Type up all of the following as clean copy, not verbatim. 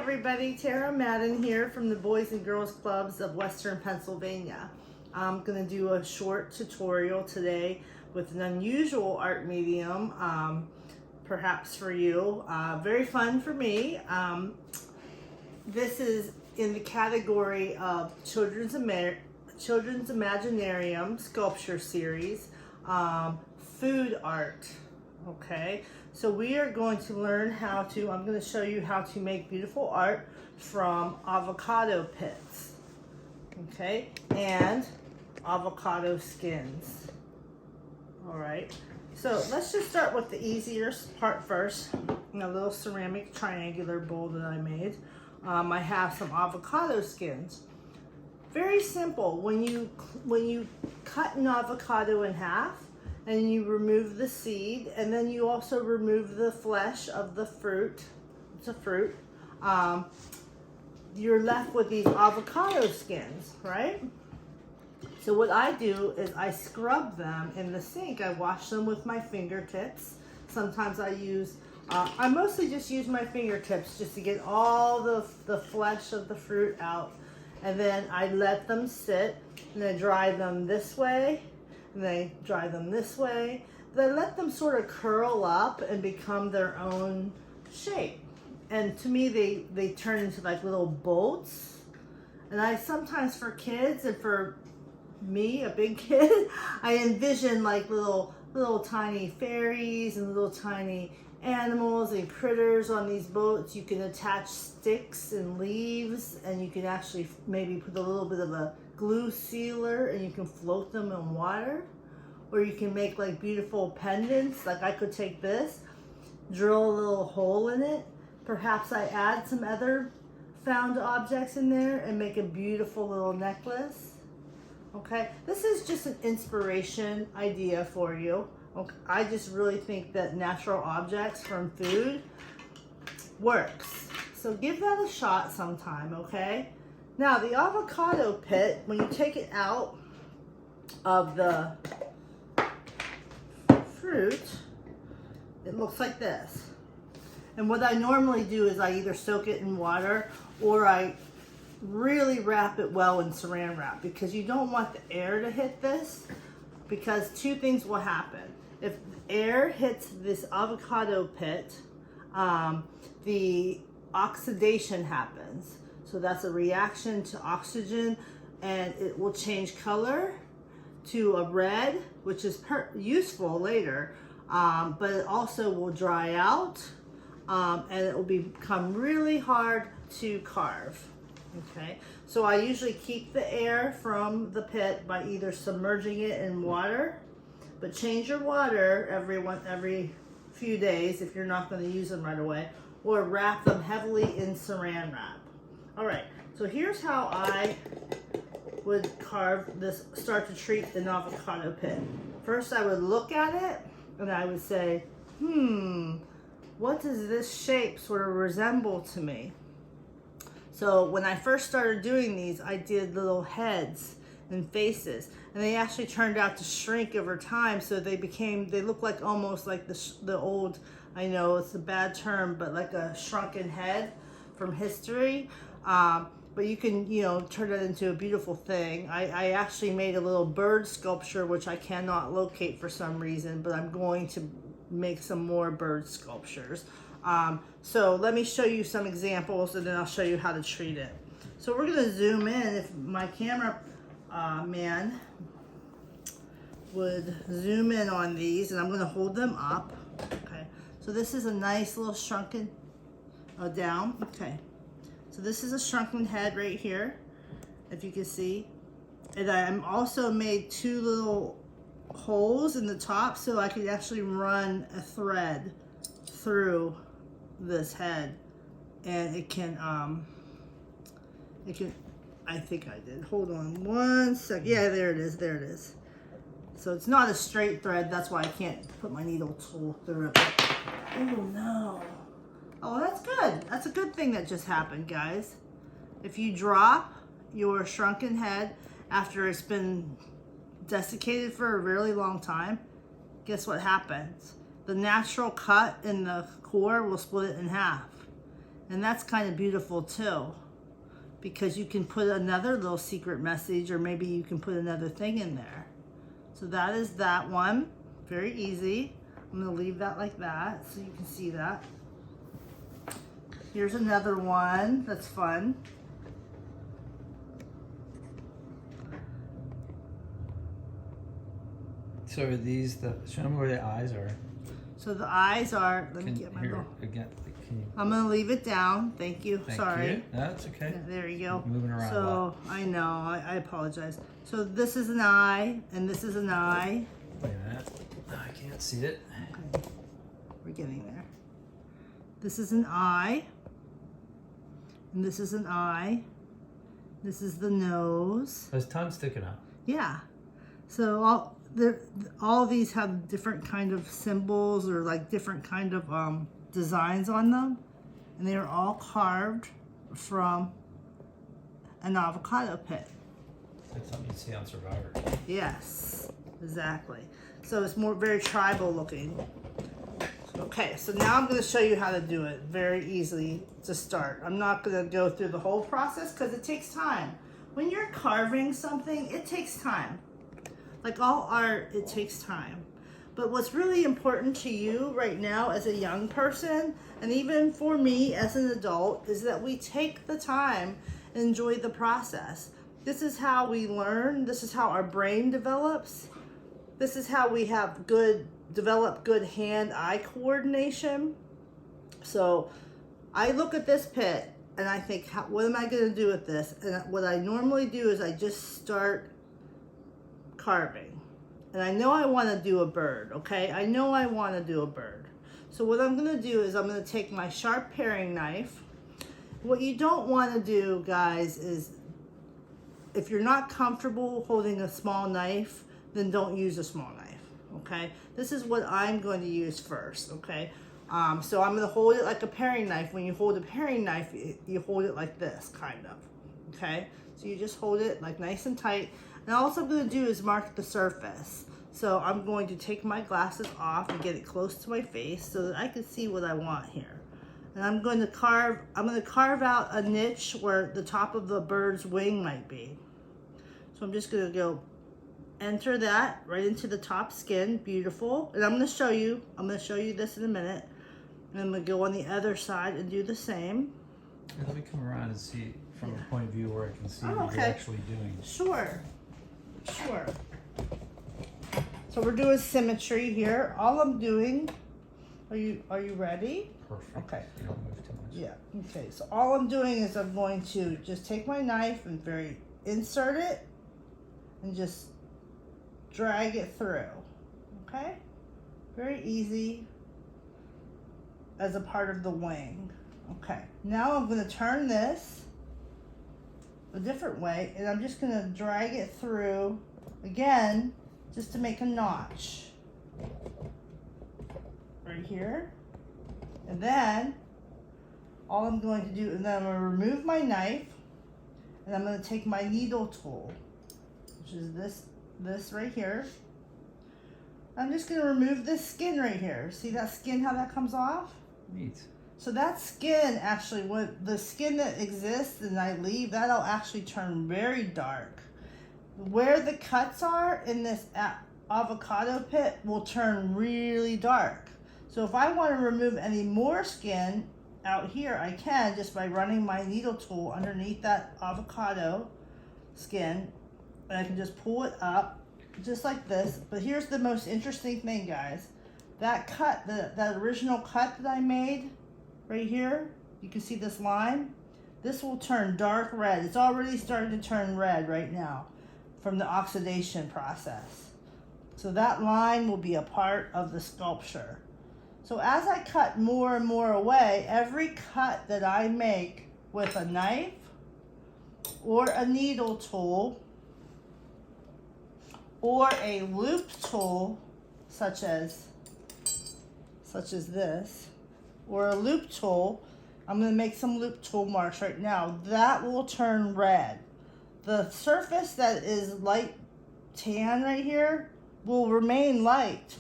everybody, Terra Madden here from the Boys and Girls Clubs of Western Pennsylvania. I'm going to do a short tutorial today with an unusual art medium, perhaps for you. Very fun for me. This is in the category of Children's Imaginarium Sculpture Series, food art. Okay, so we are going to learn how to, I'm going to show you how to make beautiful art from avocado pits, okay, and avocado skins. All right, so let's just start with the easier part first. In a little ceramic triangular bowl that I made, I have some avocado skins. Very simple. When you cut an avocado in half, and you remove the seed, and then you also remove the flesh of the fruit. It's a fruit. You're left with these avocado skins, right? So what I do is I scrub them in the sink. I wash them with my fingertips. Sometimes I use, I mostly just use my fingertips just to get all the flesh of the fruit out. And then I let them sit, and I dry them this way, and they dry them this way. Then let them sort of curl up and become their own shape. And to me, they turn into like little bolts. And I sometimes, for kids and for me, a big kid, I envision like little tiny fairies and little tiny animals and critters on these boats. You can attach sticks and leaves, and you can actually maybe put a little bit of a glue sealer, and you can float them in water. Or you can make like beautiful pendants. Like I could take this, drill a little hole in it, perhaps I add some other found objects in there and make a beautiful little necklace. Okay, this is just an inspiration idea for you. Okay. I just really think that natural objects from food works. So give that a shot sometime, okay? Now the avocado pit, when you take it out of the fruit, it looks like this. And what I normally do is I either soak it in water or I really wrap it well in saran wrap, because you don't want the air to hit this, because two things will happen. If air hits this avocado pit, the oxidation happens. So that's a reaction to oxygen, and it will change color to a red, which is useful later, but it also will dry out, and it will become really hard to carve. Okay, so I usually keep the air from the pit by either submerging it in water, but change your water every few days if you're not going to use them right away, or wrap them heavily in saran wrap. All right, so here's how I would carve this, start to treat an avocado pit. First, I would look at it and I would say, what does this shape sort of resemble to me? So when I first started doing these, I did little heads and faces, and they actually turned out to shrink over time. So they look like almost like the old, I know it's a bad term, but like a shrunken head from history. But you can, turn it into a beautiful thing. I actually made a little bird sculpture, which I cannot locate for some reason, but I'm going to make some more bird sculptures. So let me show you some examples, and then I'll show you how to treat it. So we're gonna zoom in. If my camera man would zoom in on these, and I'm gonna hold them up. Okay, so this is a nice little shrunken, down, okay. So this is a shrunken head right here, if you can see. And I'm also made two little holes in the top so I could actually run a thread through this head. And it can, I think I did. Hold on one second. Yeah, there it is. So it's not a straight thread. That's why I can't put my needle tool through it. Oh no. Oh, that's good. That's a good thing that just happened, guys. If you drop your shrunken head after it's been desiccated for a really long time, guess what happens? The natural cut in the core will split it in half. And that's kind of beautiful too, because you can put another little secret message, or maybe you can put another thing in there. So that is that one. Very easy. I'm going to leave that like that so you can see that. Here's another one that's fun. So are these show me where the eyes are. So the eyes are, let me get my here, little, again, I'm going to leave it down. Thank you. Sorry. You. No, that's okay. Yeah, there you go. Moving around a So lot. I know, I apologize. So this is an eye, and this is an eye. Wait a minute. I can't see it. Okay. We're getting there. This is an eye. And this is an eye. This is the nose. There's tongue sticking out. Yeah. So all these have different kind of symbols, or like different kind of designs on them. And they are all carved from an avocado pit. Like something you see on Survivor. Yes, exactly. So it's very tribal looking. Okay, so now I'm going to show you how to do it very easily to start. I'm not going to go through the whole process because it takes time. When you're carving something, it takes time. Like all art, it takes time. But what's really important to you right now as a young person, and even for me as an adult, is that we take the time and enjoy the process. This is how we learn. This is how our brain develops. This is how we have develop good hand-eye coordination. So I look at this pit and I think, what am I going to do with this? And what I normally do is I just start carving. And I know I want to do a bird, okay? I know I want to do a bird. So what I'm going to do is I'm going to take my sharp paring knife. What you don't want to do, guys, is if you're not comfortable holding a small knife, then don't use a small knife, okay? This is what I'm going to use first, okay? So I'm going to hold it like a paring knife. When you hold a paring knife, you hold it like this, kind of, okay? So you just hold it like nice and tight. And all I'm going to do is mark the surface. So I'm going to take my glasses off and get it close to my face so that I can see what I want here. And I'm going to carve out a niche where the top of the bird's wing might be. So I'm just going to go enter that right into the top skin. Beautiful. And I'm going to show you this in a minute. And I'm going to go on the other side and do the same. Let me come around and see from a point of view where I can see what okay. you're actually doing. Sure. So we're doing symmetry here. All I'm doing, are you ready? Perfect. Okay. You don't move too much. Yeah. Okay. So all I'm doing is I'm going to just take my knife and insert it and just drag it through. Okay? Very easy as a part of the wing. Okay. Now I'm going to turn this a different way, and I'm just going to drag it through again just to make a notch right here. And then all I'm going to do, and then I'm going to remove my knife, and I'm going to take my needle tool, which is this right here. I'm just going to remove this skin right here. See that skin, how that comes off? Neat. So that skin, actually, the skin that exists and I leave, that'll actually turn very dark. Where the cuts are in this avocado pit will turn really dark. So if I want to remove any more skin out here, I can just by running my needle tool underneath that avocado skin, and I can just pull it up just like this. But here's the most interesting thing, guys. That cut, that original cut that I made right here, you can see this line. This will turn dark red. It's already starting to turn red right now from the oxidation process. So that line will be a part of the sculpture. So as I cut more and more away, every cut that I make with a knife or a needle tool or a loop tool, such as this, or a loop tool, I'm going to make some loop tool marks right now, that will turn red. The surface that is light tan right here will remain light.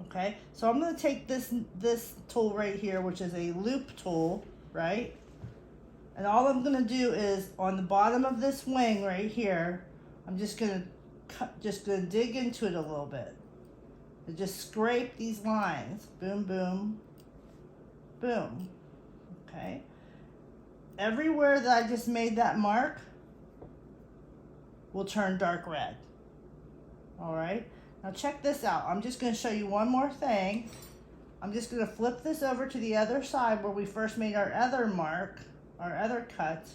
Okay, so I'm going to take this tool right here, which is a loop tool, right? And all I'm gonna do is on the bottom of this wing right here, I'm just gonna dig into it a little bit. And just scrape these lines. Boom, boom, boom. Okay. Everywhere that I just made that mark will turn dark red. All right. Now check this out. I'm just gonna show you one more thing. I'm just gonna flip this over to the other side where we first made our other mark, our other cut.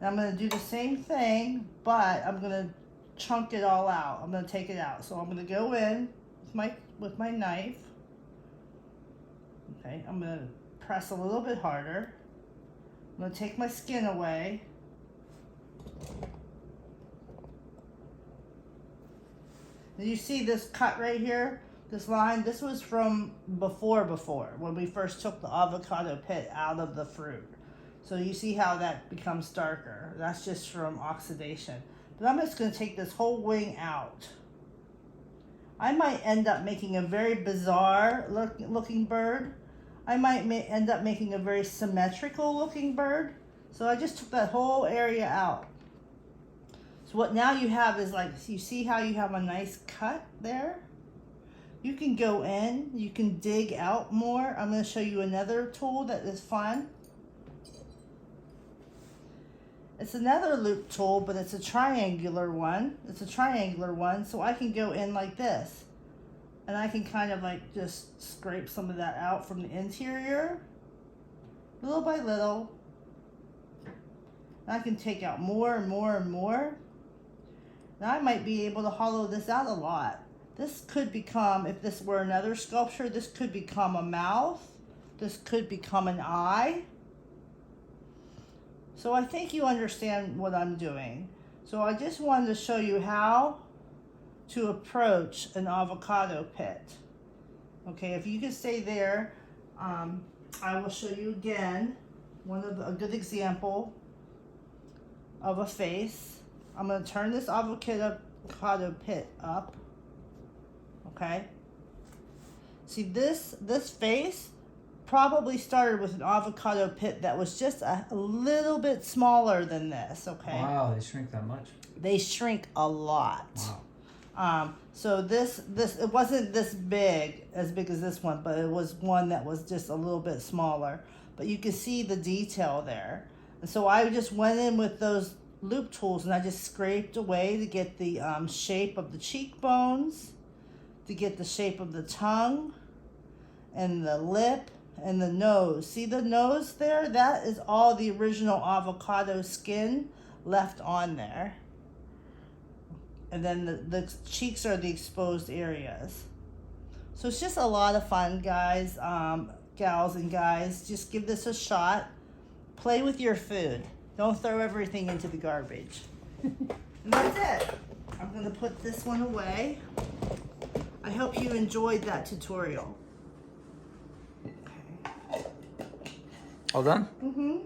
And I'm gonna do the same thing, but I'm gonna chunk it all out. I'm gonna take it out. So I'm gonna go in with my knife. Okay, I'm gonna press a little bit harder. I'm gonna take my skin away. And you see this cut right here? This line, this was from before when we first took the avocado pit out of the fruit. So you see how that becomes darker. That's just from oxidation. But I'm just gonna take this whole wing out. I might end up making a very bizarre looking bird. I might end up making a very symmetrical looking bird. So I just took that whole area out. So what now you have is like, you see how you have a nice cut there? You can go in, you can dig out more. I'm going to show you another tool that is fun. It's another loop tool, but it's a triangular one. So I can go in like this. And I can kind of like just scrape some of that out from the interior, little by little. And I can take out more and more and more. Now I might be able to hollow this out a lot. This could become, if this were another sculpture, this could become a mouth. This could become an eye. So I think you understand what I'm doing. So I just wanted to show you how to approach an avocado pit. Okay, if you can stay there, I will show you again a good example of a face. I'm going to turn this avocado pit up. Okay. See this face probably started with an avocado pit that was just a little bit smaller than this. Okay. Wow, they shrink that much? They shrink a lot. Wow. So this it wasn't as big as this one, but it was one that was just a little bit smaller. But you can see the detail there. And so I just went in with those loop tools and I just scraped away to get the shape of the cheekbones, to get the shape of the tongue and the lip and the nose. See the nose there? That is all the original avocado skin left on there. And then the cheeks are the exposed areas. So it's just a lot of fun, guys, gals and guys. Just give this a shot. Play with your food. Don't throw everything into the garbage. And that's it. I'm going to put this one away. I hope you enjoyed that tutorial. Okay. All done? Mm-hmm.